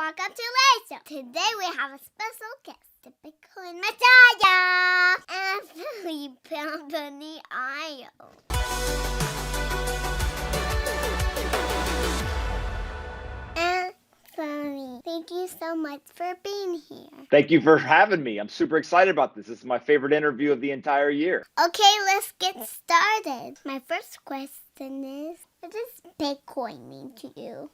welcome to Lisa. Today we have a special guest, the Bitcoin Messiah, Anthony Pomp in the aisle. Anthony, thank you so much for being here. Thank you for having me. I'm super excited about this. This is my favorite interview of the entire year. Okay, let's get started. My first question is, what does Bitcoin mean to you?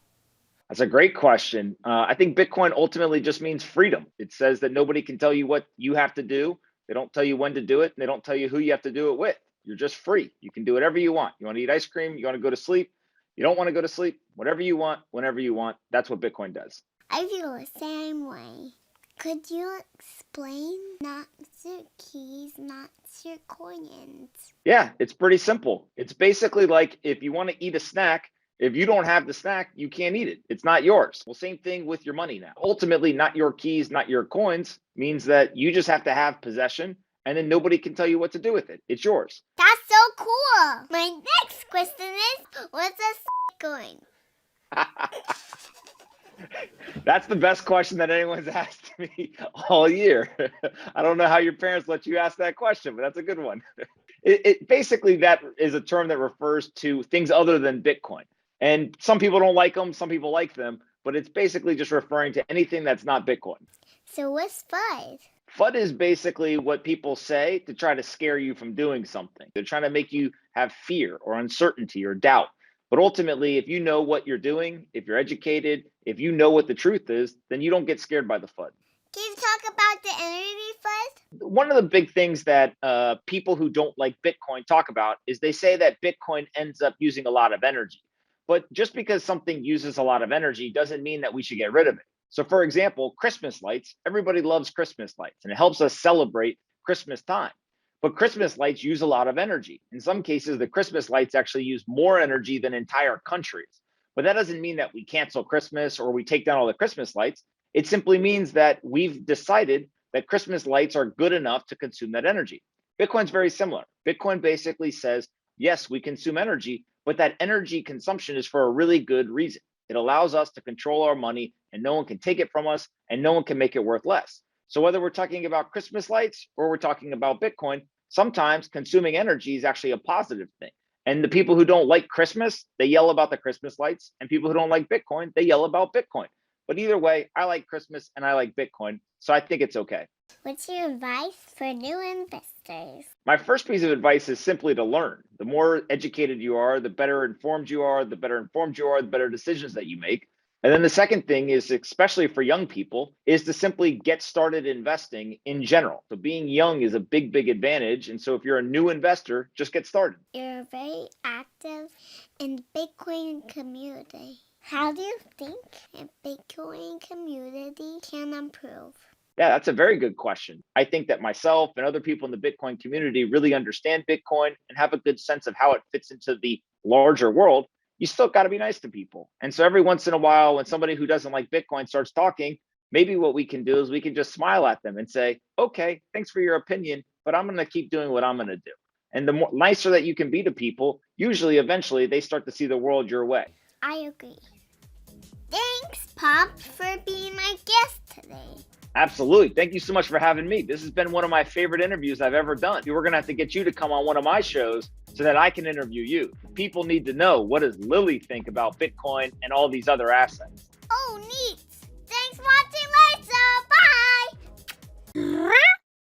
That's a great question. I think Bitcoin ultimately just means freedom. It says that nobody can tell you what you have to do. They don't tell you when to do it, and they don't tell you who you have to do it with. You're just free. You can do whatever you want. You want to eat ice cream? You want to go to sleep? You don't want to go to sleep? Whatever you want, whenever you want. That's what Bitcoin does. I feel the same way. Could you explain? Not your keys, not your coins. Yeah, it's pretty simple. It's basically like if you want to eat a snack, if you don't have the snack, you can't eat it. It's not yours. Well, same thing with your money now. Ultimately, not your keys, not your coins means that you just have to have possession, and then nobody can tell you what to do with it. It's yours. That's so cool. My next question is, what's a coin? That's the best question that anyone's asked me all year. I don't know how your parents let you ask that question, but that's a good one. It basically, that is a term that refers to things other than Bitcoin. And some people don't like them, some people like them, but it's basically just referring to anything that's not Bitcoin. So what's FUD? FUD is basically what people say to try to scare you from doing something. They're trying to make you have fear or uncertainty or doubt. But ultimately, if you know what you're doing, if you're educated, if you know what the truth is, then you don't get scared by the FUD. Can you talk about the energy FUD? One of the big things that people who don't like Bitcoin talk about is they say that Bitcoin ends up using a lot of energy. But just because something uses a lot of energy doesn't mean that we should get rid of it. So for example, Christmas lights, everybody loves Christmas lights and it helps us celebrate Christmas time. But Christmas lights use a lot of energy. In some cases, the Christmas lights actually use more energy than entire countries. But that doesn't mean that we cancel Christmas or we take down all the Christmas lights. It simply means that we've decided that Christmas lights are good enough to consume that energy. Bitcoin's very similar. Bitcoin basically says, yes, we consume energy, but that energy consumption is for a really good reason. It allows us to control our money and no one can take it from us and no one can make it worth less. So whether we're talking about Christmas lights or we're talking about Bitcoin, sometimes consuming energy is actually a positive thing. And the people who don't like Christmas, they yell about the Christmas lights. And people who don't like Bitcoin, they yell about Bitcoin. But either way, I like Christmas and I like Bitcoin. So I think it's okay. What's your advice for new investors? My first piece of advice is simply to learn. The more educated you are, the better informed you are, the better decisions that you make. And then the second thing is, especially for young people, is to simply get started investing in general. So being young is a big, big advantage. And so if you're a new investor, just get started. You're very active in the Bitcoin community. How do you think a Bitcoin community can improve? Yeah, that's a very good question. I think that myself and other people in the Bitcoin community really understand Bitcoin and have a good sense of how it fits into the larger world. You still got to be nice to people. And so every once in a while, when somebody who doesn't like Bitcoin starts talking, maybe what we can do is we can just smile at them and say, okay, thanks for your opinion, but I'm going to keep doing what I'm going to do. And the more nicer that you can be to people, usually eventually they start to see the world your way. I agree. Thanks, Pomp, for being my guest today. Absolutely. Thank you so much for having me. This has been one of my favorite interviews I've ever done. We're going to have to get you to come on one of my shows so that I can interview you. People need to know, what does Lily think about Bitcoin and all these other assets? Oh, neat.